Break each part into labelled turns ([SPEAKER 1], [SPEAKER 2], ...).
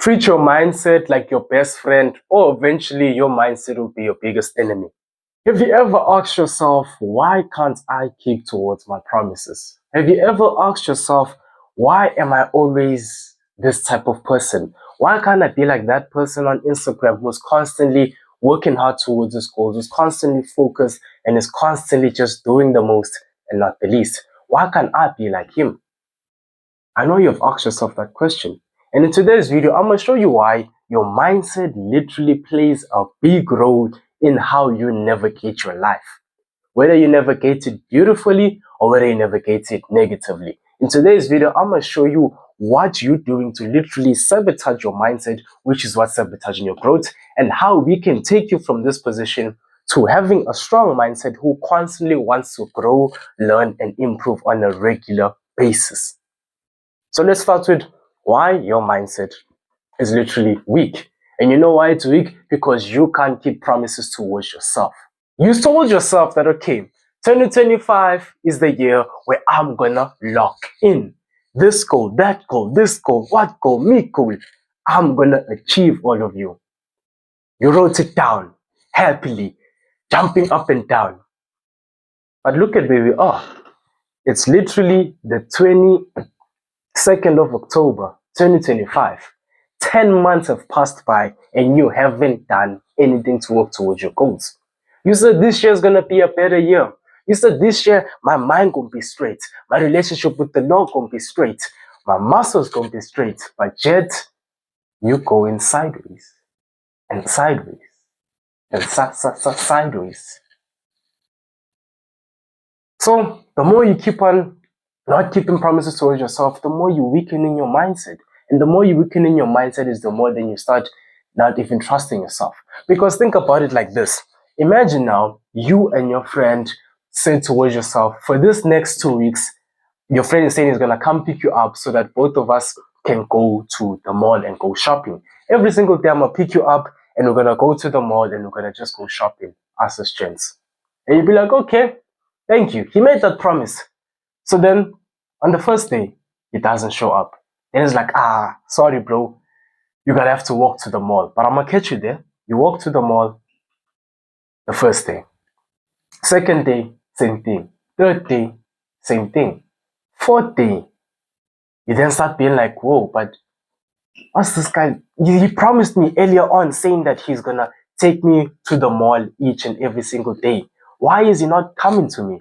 [SPEAKER 1] Treat your mindset like your best friend, or eventually your mindset will be your biggest enemy. Have you ever asked yourself, why can't I keep towards my promises? Have you ever asked yourself, why am I always this type of person? Why can't I be like that person on Instagram who's constantly working hard towards his goals, who's constantly focused and is constantly just doing the most and not the least? Why can't I be like him? I know you've asked yourself that question. And in today's video, I'm going to show you why your mindset literally plays a big role in how you navigate your life. Whether you navigate it beautifully or whether you navigate it negatively. In today's video, I'm going to show you what you're doing to literally sabotage your mindset, which is what's sabotaging your growth, and how we can take you from this position to having a strong mindset who constantly wants to grow, learn, and improve on a regular basis. So let's start with why your mindset is literally weak. And you know why it's weak? Because you can't keep promises towards yourself. You told yourself that, okay, 2025 is the year where I'm gonna lock in this goal, that goal, this goal, what goal, me goal. I'm gonna achieve all of you. You wrote it down happily, jumping up and down. But look at where we are. It's literally the 2nd of October 2025. 10 months have passed by and you haven't done anything to work towards your goals. You said this year is going to be a better year. You said this year my mind going to be straight. My relationship with the Lord going to be straight. My muscles going to be straight. But yet, you going sideways and sideways and sideways. So, the more you keep on not keeping promises towards yourself, the more you weaken in your mindset. And the more you weaken in your mindset is the more then you start not even trusting yourself. Because think about it like this. Imagine now you and your friend say towards yourself, for this next 2 weeks, your friend is saying he's going to come pick you up so that both of us can go to the mall and go shopping. Every single day I'm going to pick you up and we're going to go to the mall and we're going to just go shopping as a strength. And you'll be like, okay, thank you. He made that promise. So then on the first day, he doesn't show up. Then it's like, sorry, bro. You're going to have to walk to the mall. But I'm going to catch you there. You walk to the mall the first day. Second day, same thing. Third day, same thing. Fourth day, you then start being like, whoa, but what's this guy? He promised me earlier on saying that he's going to take me to the mall each and every single day. Why is he not coming to me?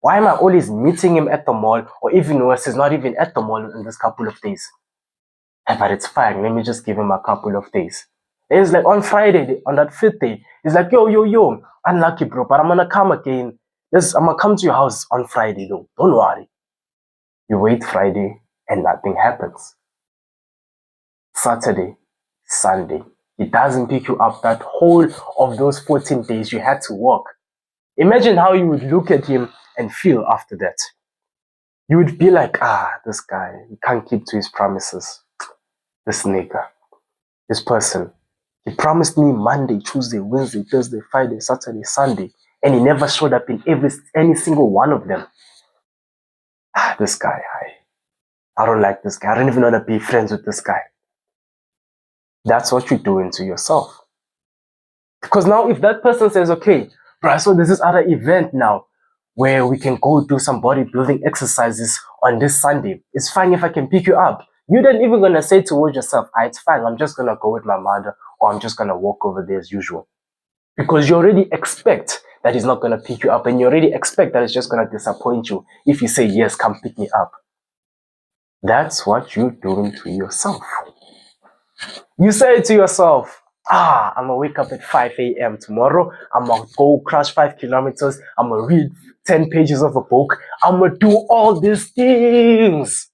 [SPEAKER 1] Why am I always meeting him at the mall, or even worse, he's not even at the mall in this couple of days? But it's fine, let me just give him a couple of days. Then it's like on Friday, on that 5th day, he's like, yo, unlucky bro, but I'm gonna come again. I'm gonna come to your house on Friday though, don't worry. You wait Friday and nothing happens. Saturday, Sunday, he doesn't pick you up that whole of those 14 days you had to work. Imagine how you would look at him and feel after that. You would be like, this guy, he can't keep to his promises. This nigga, this person, he promised me Monday, Tuesday, Wednesday, Thursday, Friday, Saturday, Sunday, and he never showed up in any single one of them. This guy, I don't like this guy. I don't even want to be friends with this guy. That's what you're doing to yourself. Because now if that person says, okay, bro, so there's this other event now where we can go do some bodybuilding exercises on this Sunday. It's fine if I can pick you up. You're then even going to say towards yourself, it's fine, I'm just going to go with my mother, or I'm just going to walk over there as usual. Because you already expect that he's not going to pick you up, and you already expect that it's just going to disappoint you if you say, yes, come pick me up. That's what you're doing to yourself. You say to yourself, I'm going to wake up at 5 a.m. tomorrow. I'm going to go crush 5 kilometers. I'm going to read 10 pages of a book. I'm going to do all these things.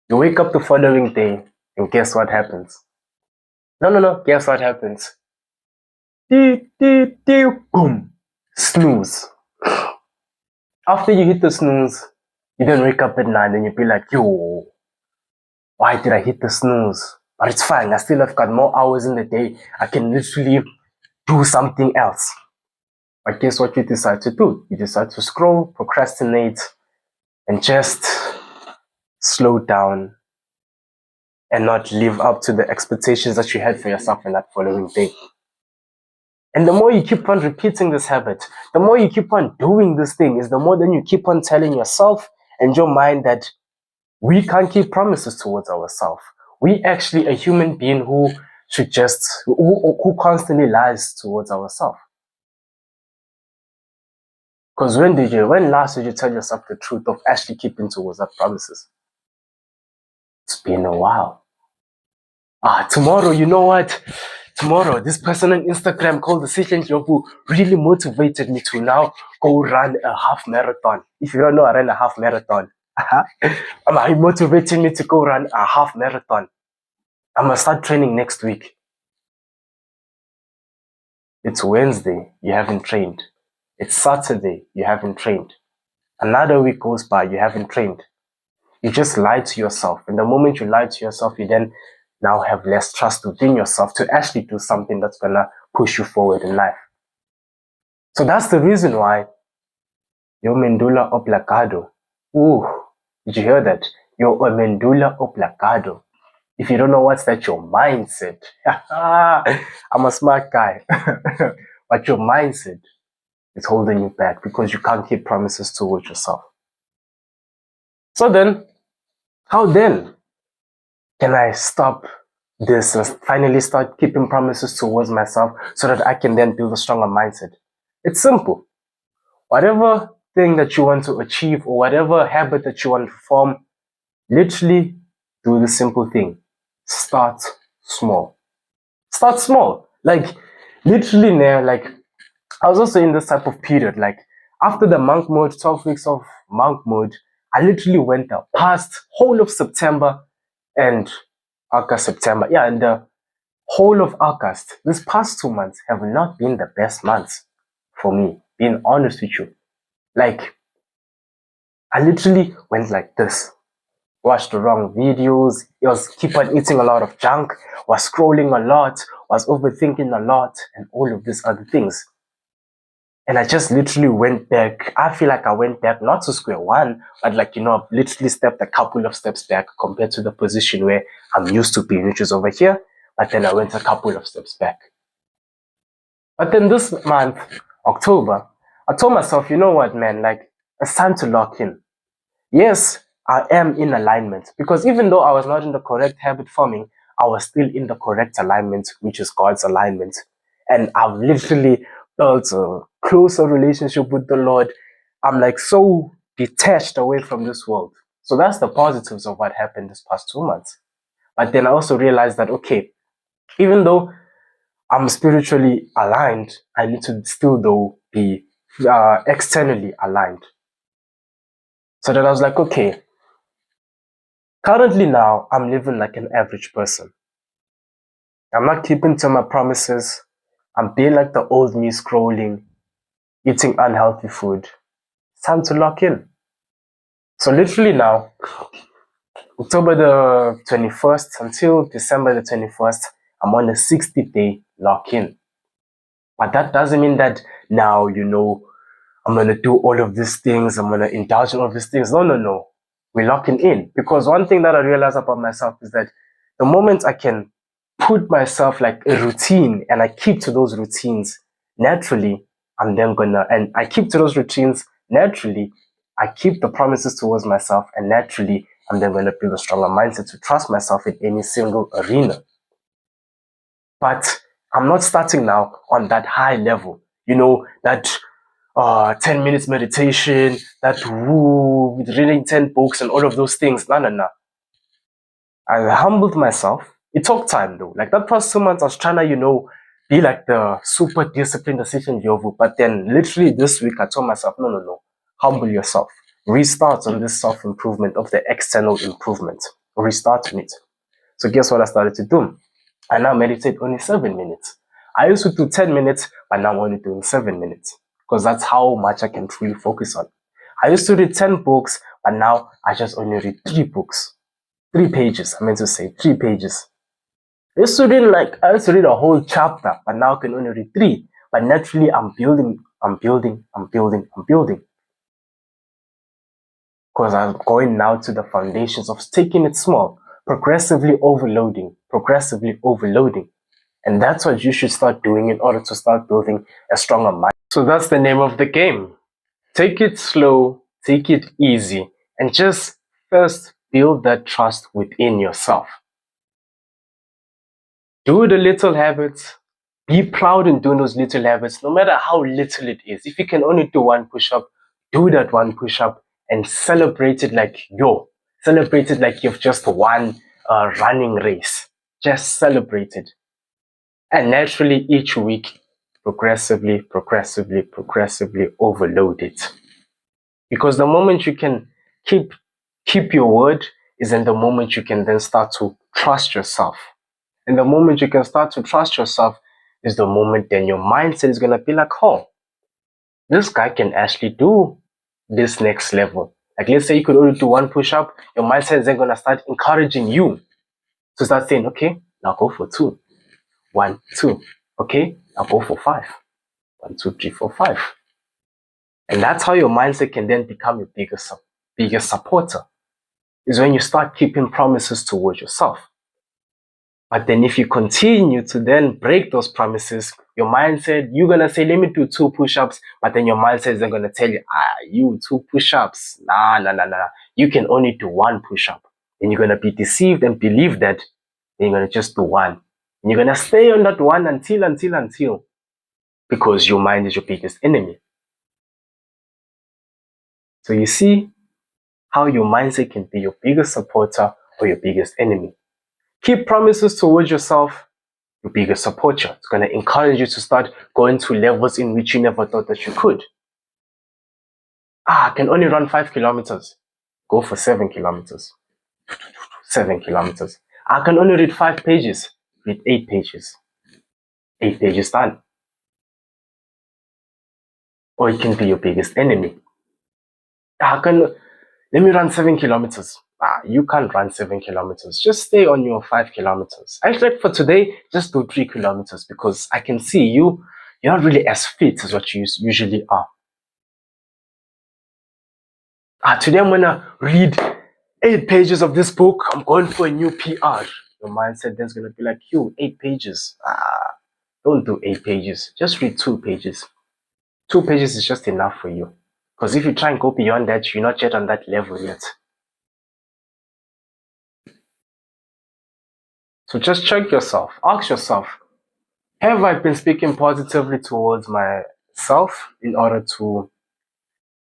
[SPEAKER 1] You wake up the following day and guess what happens? No. Guess what happens? Boom. Snooze. After you hit the snooze, you then wake up at 9 and you be like, yo, why did I hit the snooze? But it's fine. I still have got more hours in the day. I can literally do something else. But guess what you decide to do? You decide to scroll, procrastinate, and just slow down and not live up to the expectations that you had for yourself in that following day. And the more you keep on repeating this habit, the more you keep on doing this thing, is the more then you keep on telling yourself and your mind that we can't keep promises towards ourselves. We actually a human being who who constantly lies towards ourselves. Because when last did you tell yourself the truth of actually keeping towards that promises? It's been a while. Tomorrow, you know what? Tomorrow, this person on Instagram called Decision Jobu really motivated me to now go run a half marathon. If you don't know, I ran a half marathon. He motivated me to go run a half marathon. I'm gonna start training next week. It's Wednesday, you haven't trained. It's Saturday, you haven't trained. Another week goes by, you haven't trained. You just lie to yourself. And the moment you lie to yourself, you then now have less trust within yourself to actually do something that's gonna push you forward in life. So that's the reason why your medulla oblongata. Ooh, did you hear that? Your medulla oblongata. If you don't know what's that, your mindset. I'm a smart guy. But your mindset is holding you back because you can't keep promises towards yourself. So then, how then can I stop this and finally start keeping promises towards myself so that I can then build a stronger mindset? It's simple. Whatever thing that you want to achieve or whatever habit that you want to form, literally do the simple thing. Start small. Start small. Like, literally now, like, I was also in this type of period. Like, after the monk mode, 12 weeks of monk mode, I literally went the past whole of September and August, September. Yeah, and the whole of August, these past 2 months have not been the best months for me, being honest with you. Like, I literally went like this. Watched the wrong videos, keep on eating a lot of junk, was scrolling a lot, was overthinking a lot, and all of these other things. And I just literally went back. I feel like I went back not to square one, but like, I've literally stepped a couple of steps back compared to the position where I'm used to being, which is over here. But then I went a couple of steps back. But then this month, October, I told myself, you know what, man, like, it's time to lock in. Yes, I am in alignment, because even though I was not in the correct habit forming, I was still in the correct alignment, which is God's alignment. And I've literally built a closer relationship with the Lord. I'm like so detached away from this world. So that's the positives of what happened this past 2 months. But then I also realized that, okay, even though I'm spiritually aligned, I need to still though be externally aligned. So then I was like, okay, currently now I'm living like an average person. I'm not keeping to my promises. I'm being like the old me, scrolling, eating unhealthy food. It's time to lock in. So literally now, October the 21st until December the 21st, I'm on a 60-day lock-in. But that doesn't mean that now, I'm going to do all of these things. I'm going to indulge in all of these things. No. We're locking in. Because one thing that I realized about myself is that the moment I can put myself like a routine and I keep to those routines, naturally, I keep to those routines, naturally, I keep the promises towards myself, and naturally, I'm then going to build a stronger mindset to trust myself in any single arena. But I'm not starting now on that high level, that 10 minutes meditation, that with reading 10 books and all of those things. No. I humbled myself. It took time though. Like that past 2 months, I was trying to, be like the super disciplined Decision Yovu. But then literally this week, I told myself, no. Humble yourself. Restart on this self-improvement of the external improvement. Restart on it. So guess what I started to do? I now meditate only 7 minutes. I used to do 10 minutes, but now I'm only doing 7 minutes. Because that's how much I can truly focus on. I used to read 10 books, but now I just only read 3 books. 3 pages, I meant to say 3 pages. I used to read a whole chapter, but now I can only read 3. But naturally, I'm building. Because I'm going now to the foundations of taking it small. progressively overloading, progressively overloading. And that's what you should start doing in order to start building a stronger mind. So that's the name of the game. Take it slow, take it easy, and just first build that trust within yourself. Do the little habits. Be proud in doing those little habits, no matter how little it is. If you can only do one push-up, do that one push-up and celebrate it like celebrate it like you've just won a running race. Just celebrate it. And naturally, each week, progressively overload it. Because the moment you can keep your word is in the moment you can then start to trust yourself. And the moment you can start to trust yourself is the moment then your mindset is going to be like, oh, this guy can actually do this next level. Like, let's say you could only do one push-up, your mindset is then going to start encouraging you to start saying, okay, now go for 2. 1, 2. Okay, now go for 5. 1, 2, 3, 4, 5. And that's how your mindset can then become your biggest supporter, is when you start keeping promises towards yourself. But then if you continue to then break those promises, your mindset, you're going to say, let me do 2 push-ups, but then your mindset is then going to tell you, you 2 push-ups. Nah. You can only do 1 push-up. And you're going to be deceived and believe that, then you're going to just do 1. And you're going to stay on that 1 until, because your mind is your biggest enemy. So you see how your mindset can be your biggest supporter or your biggest enemy. Keep promises towards yourself, your biggest supporter. It's going to encourage you to start going to levels in which you never thought that you could. I can only run 5 kilometers. Go for 7 kilometers. 7 kilometers. I can only read 5 pages. Read 8 pages. 8 pages done. Or it can be your biggest enemy. Let me run 7 kilometers. You can't run 7 kilometers. Just stay on your 5 kilometers. Actually, for today, just do 3 kilometers because I can see you're not really as fit as what you usually are. Today I'm gonna read 8 pages of this book. I'm going for a new PR. Your mindset then's gonna be like, 8 pages. Don't do 8 pages. Just read 2 pages. 2 pages is just enough for you. Because if you try and go beyond that, you're not yet on that level yet. So just check yourself. Ask yourself, have I been speaking positively towards myself in order to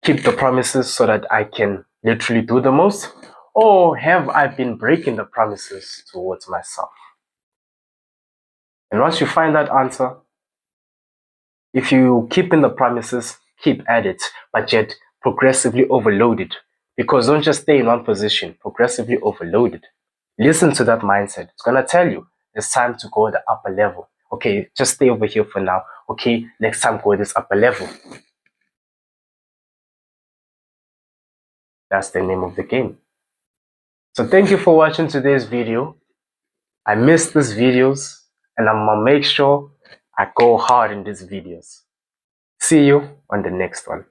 [SPEAKER 1] keep the promises so that I can literally do the most? Or have I been breaking the promises towards myself? And once you find that answer, if you keep in the promises, keep at it, but yet progressively overload it. Because don't just stay in one position, progressively overload it. Listen to that mindset. It's going to tell you it's time to go to the upper level. Okay, just stay over here for now. Okay, next time go to this upper level. That's the name of the game. So thank you for watching today's video. I missed these videos and I'm going to make sure I go hard in these videos. See you on the next one.